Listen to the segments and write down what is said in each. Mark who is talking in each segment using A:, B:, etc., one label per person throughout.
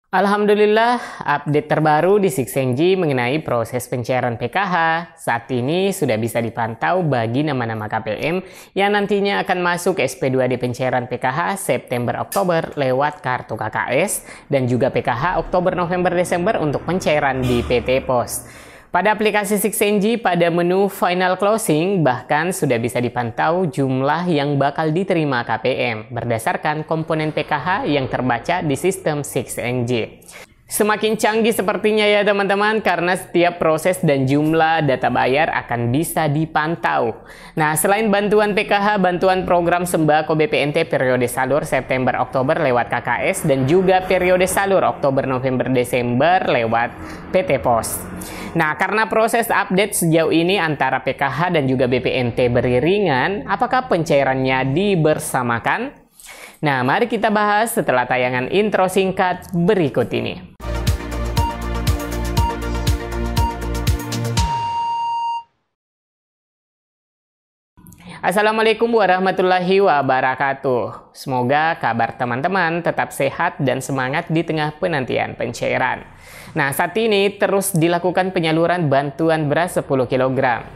A: Alhamdulillah, update terbaru di Sixenji mengenai proses pencairan PKH saat ini sudah bisa dipantau bagi nama-nama KPM yang nantinya akan masuk SP2D pencairan PKH September-Oktober lewat kartu KKS dan juga PKH Oktober-November-Desember untuk pencairan di PT Pos. Pada aplikasi Sixenji pada menu Final Closing bahkan sudah bisa dipantau jumlah yang bakal diterima KPM berdasarkan komponen PKH yang terbaca di sistem Sixenji. Semakin canggih sepertinya ya teman-teman karena setiap proses dan jumlah data bayar akan bisa dipantau. Nah, selain bantuan PKH, bantuan program sembako BPNT periode salur September-Oktober lewat KKS dan juga periode salur Oktober-November-Desember lewat PT Pos. Nah, karena proses update sejauh ini antara PKH dan juga BPNT beriringan, apakah pencairannya dibersamakan? Nah, mari kita bahas setelah tayangan intro singkat berikut ini. Assalamualaikum warahmatullahi wabarakatuh. Semoga kabar teman-teman tetap sehat dan semangat di tengah penantian pencairan. Nah, saat ini terus dilakukan penyaluran bantuan beras 10 kg.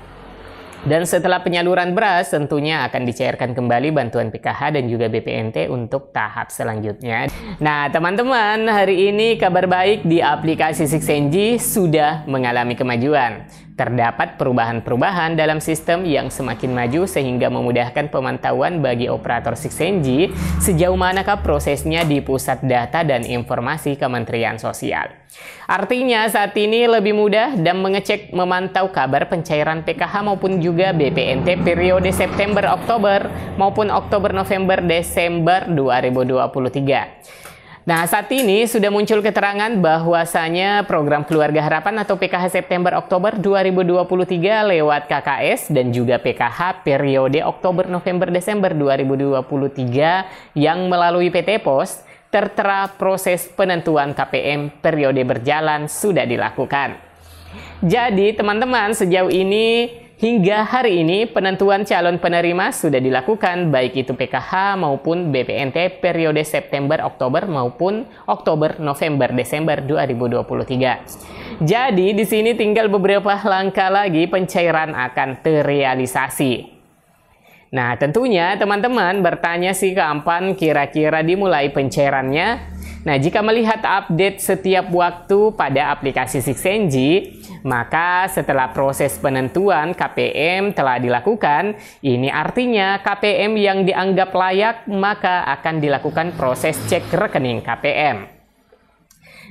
A: Dan setelah penyaluran beras, tentunya akan dicairkan kembali bantuan PKH dan juga BPNT untuk tahap selanjutnya. Nah, teman-teman, hari ini kabar baik di aplikasi Sixenji sudah mengalami kemajuan. Terdapat perubahan-perubahan dalam sistem yang semakin maju sehingga memudahkan pemantauan bagi operator Sixenji sejauh manakah prosesnya di Pusat Data dan Informasi Kementerian Sosial. Artinya saat ini lebih mudah dan mengecek memantau kabar pencairan PKH maupun juga BPNT periode September-Oktober maupun Oktober-November-Desember 2023. Nah, saat ini sudah muncul keterangan bahwasanya program Keluarga Harapan atau PKH September-Oktober 2023 lewat KKS dan juga PKH periode Oktober-November-Desember 2023 yang melalui PT Pos tertera proses penentuan KPM periode berjalan sudah dilakukan. Jadi, teman-teman, sejauh ini hingga hari ini penentuan calon penerima sudah dilakukan baik itu PKH maupun BPNT periode September-Oktober maupun Oktober-November-Desember 2023. Jadi di sini tinggal beberapa langkah lagi pencairan akan terrealisasi. Nah, tentunya teman-teman bertanya sih kapan kira-kira dimulai pencairannya. Nah, jika melihat update setiap waktu pada aplikasi Sixenji, maka setelah proses penentuan KPM telah dilakukan, ini artinya KPM yang dianggap layak maka akan dilakukan proses cek rekening KPM.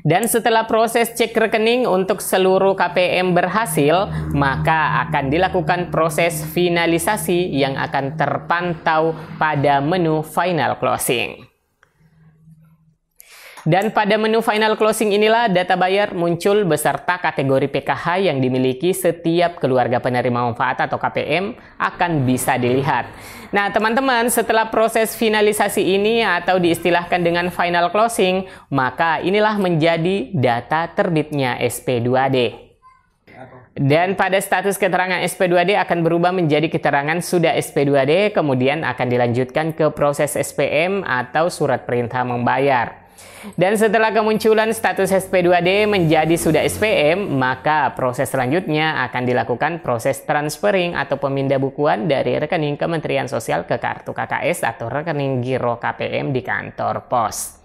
A: Dan setelah proses cek rekening untuk seluruh KPM berhasil, maka akan dilakukan proses finalisasi yang akan terpantau pada menu Final Closing. Dan pada menu Final Closing inilah data bayar muncul beserta kategori PKH yang dimiliki setiap keluarga penerima manfaat atau KPM akan bisa dilihat. Nah, teman-teman, setelah proses finalisasi ini atau diistilahkan dengan Final Closing, maka inilah menjadi data terbitnya SP2D. Dan pada status keterangan SP2D akan berubah menjadi keterangan sudah SP2D, kemudian akan dilanjutkan ke proses SPM atau surat perintah membayar. Dan setelah kemunculan status SP2D menjadi sudah SPM, maka proses selanjutnya akan dilakukan proses transferring atau pemindah bukuan dari rekening Kementerian Sosial ke kartu KKS atau rekening giro KPM di kantor pos.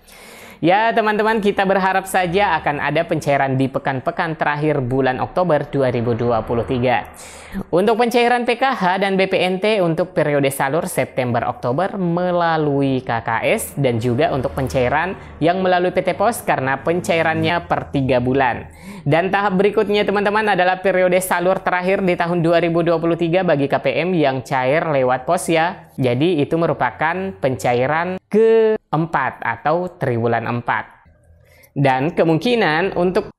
A: Ya teman-teman, kita berharap saja akan ada pencairan di pekan-pekan terakhir bulan Oktober 2023. Untuk pencairan PKH dan BPNT untuk periode salur September-Oktober melalui KKS dan juga untuk pencairan yang melalui PT Pos karena pencairannya per 3 bulan. Dan tahap berikutnya teman-teman adalah periode salur terakhir di tahun 2023 bagi KPM yang cair lewat pos ya. Jadi itu merupakan pencairan keempat atau triwulan 4. Dan kemungkinan untuk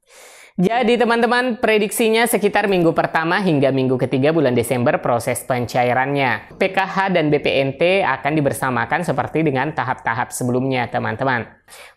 A: jadi teman-teman prediksinya sekitar minggu pertama hingga minggu ketiga bulan Desember proses pencairannya. PKH dan BPNT akan dibersamakan seperti dengan tahap-tahap sebelumnya teman-teman.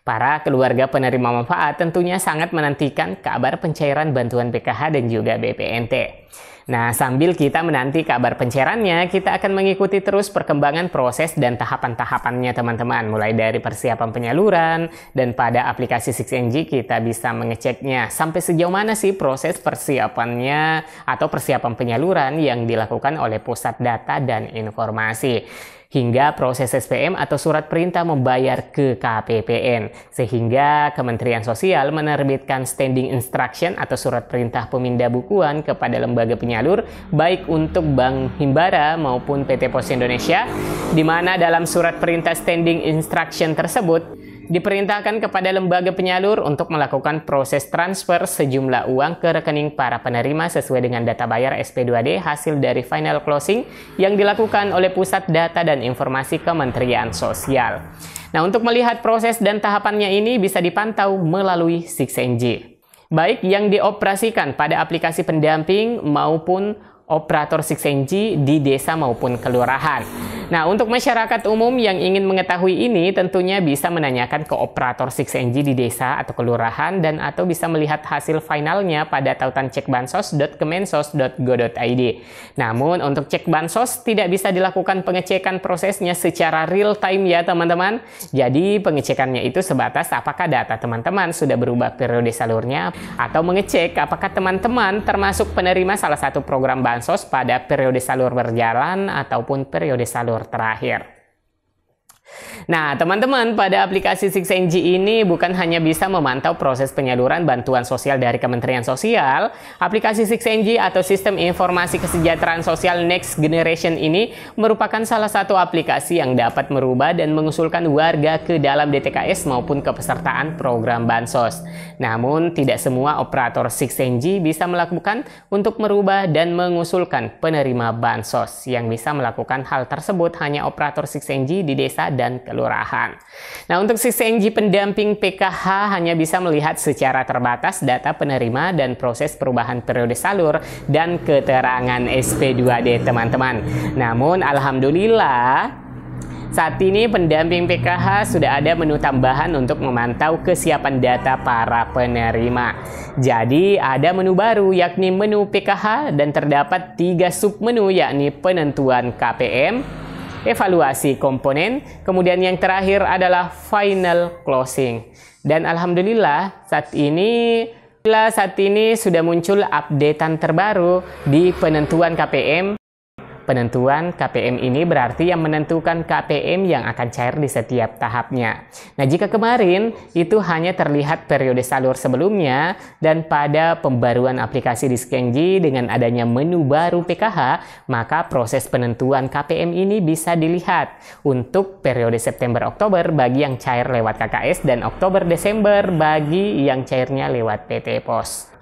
A: Para keluarga penerima manfaat tentunya sangat menantikan kabar pencairan bantuan PKH dan juga BPNT. Nah, sambil kita menanti kabar pencairannya, kita akan mengikuti terus perkembangan proses dan tahapan-tahapannya teman-teman. Mulai dari persiapan penyaluran, dan pada aplikasi 6NG kita bisa mengeceknya sampai sejauh mana sih proses persiapannya atau persiapan penyaluran yang dilakukan oleh Pusat Data dan Informasi. Hingga proses SPM atau surat perintah membayar ke KPPN, sehingga Kementerian Sosial menerbitkan standing instruction atau surat perintah pemindah bukuan kepada lembaga penyalur, baik untuk Bank Himbara maupun PT Pos Indonesia, di mana dalam surat perintah standing instruction tersebut diperintahkan kepada lembaga penyalur untuk melakukan proses transfer sejumlah uang ke rekening para penerima sesuai dengan data bayar SP2D hasil dari final closing yang dilakukan oleh Pusat Data dan Informasi Kementerian Sosial. Nah, untuk melihat proses dan tahapannya ini bisa dipantau melalui 6NG, baik yang dioperasikan pada aplikasi pendamping maupun operator 6NG di desa maupun kelurahan. Nah, untuk masyarakat umum yang ingin mengetahui ini tentunya bisa menanyakan ke operator 6NG di desa atau kelurahan dan atau bisa melihat hasil finalnya pada tautan cekbansos.kemensos.go.id. Namun, untuk cek bansos tidak bisa dilakukan pengecekan prosesnya secara real time ya teman-teman. Jadi, pengecekannya itu sebatas apakah data teman-teman sudah berubah periode salurnya atau mengecek apakah teman-teman termasuk penerima salah satu program bansos pada periode salur berjalan ataupun periode salur terakhir. Nah, teman-teman, pada aplikasi 6NG ini bukan hanya bisa memantau proses penyaluran bantuan sosial dari Kementerian Sosial, aplikasi 6NG atau Sistem Informasi Kesejahteraan Sosial Next Generation ini merupakan salah satu aplikasi yang dapat merubah dan mengusulkan warga ke dalam DTKS maupun kepesertaan program bansos. Namun, tidak semua operator 6NG bisa melakukan untuk merubah dan mengusulkan penerima bansos. Yang bisa melakukan hal tersebut hanya operator 6NG di desa dan kelurahan. Nah, untuk 6NG pendamping PKH hanya bisa melihat secara terbatas data penerima dan proses perubahan periode salur dan keterangan SP2D teman-teman. Namun, alhamdulillah saat ini pendamping PKH sudah ada menu tambahan untuk memantau kesiapan data para penerima. Jadi ada menu baru yakni menu PKH dan terdapat 3 submenu yakni penentuan KPM, evaluasi komponen, kemudian yang terakhir adalah final closing. Dan alhamdulillah saat ini sudah muncul updatean terbaru di penentuan KPM. Penentuan KPM ini berarti yang menentukan KPM yang akan cair di setiap tahapnya. Nah, jika kemarin itu hanya terlihat periode salur sebelumnya dan pada pembaruan aplikasi di 6NG dengan adanya menu baru PKH, maka proses penentuan KPM ini bisa dilihat untuk periode September-Oktober bagi yang cair lewat KKS dan Oktober-Desember bagi yang cairnya lewat PT Pos.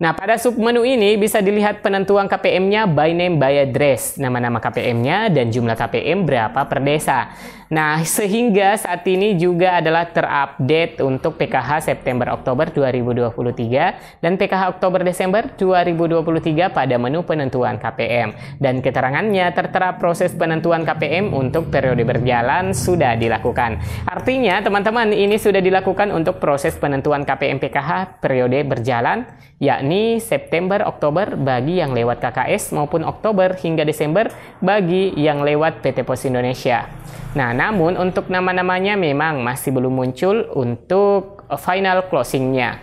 A: Nah, pada submenu ini bisa dilihat penentuan KPM-nya by name by address, nama-nama KPM-nya dan jumlah KPM berapa per desa. Nah, sehingga saat ini juga adalah terupdate untuk PKH September-Oktober 2023 dan PKH Oktober-Desember 2023 pada menu penentuan KPM. Dan keterangannya tertera proses penentuan KPM untuk periode berjalan sudah dilakukan. Artinya, teman-teman, ini sudah dilakukan untuk proses penentuan KPM PKH periode berjalan, yakni September-Oktober bagi yang lewat KKS maupun Oktober hingga Desember bagi yang lewat PT Pos Indonesia. Nah, namun untuk nama-namanya memang masih belum muncul untuk final closingnya.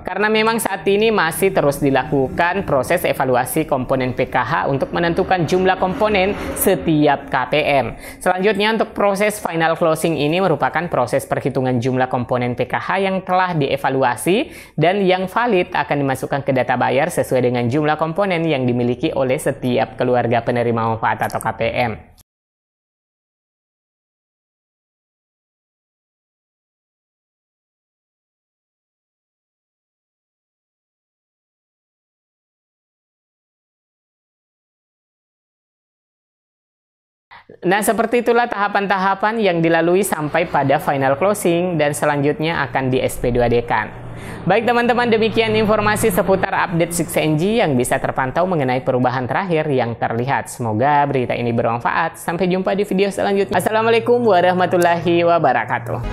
A: Karena memang saat ini masih terus dilakukan proses evaluasi komponen PKH untuk menentukan jumlah komponen setiap KPM. Selanjutnya untuk proses final closing ini merupakan proses perhitungan jumlah komponen PKH yang telah dievaluasi dan yang valid akan dimasukkan ke data bayar sesuai dengan jumlah komponen yang dimiliki oleh setiap keluarga penerima manfaat atau KPM. Nah, seperti itulah tahapan-tahapan yang dilalui sampai pada final closing dan selanjutnya akan di SP2D-kan. Baik teman-teman, demikian informasi seputar update 6NG yang bisa terpantau mengenai perubahan terakhir yang terlihat. Semoga berita ini bermanfaat. Sampai jumpa di video selanjutnya. Assalamualaikum warahmatullahi wabarakatuh.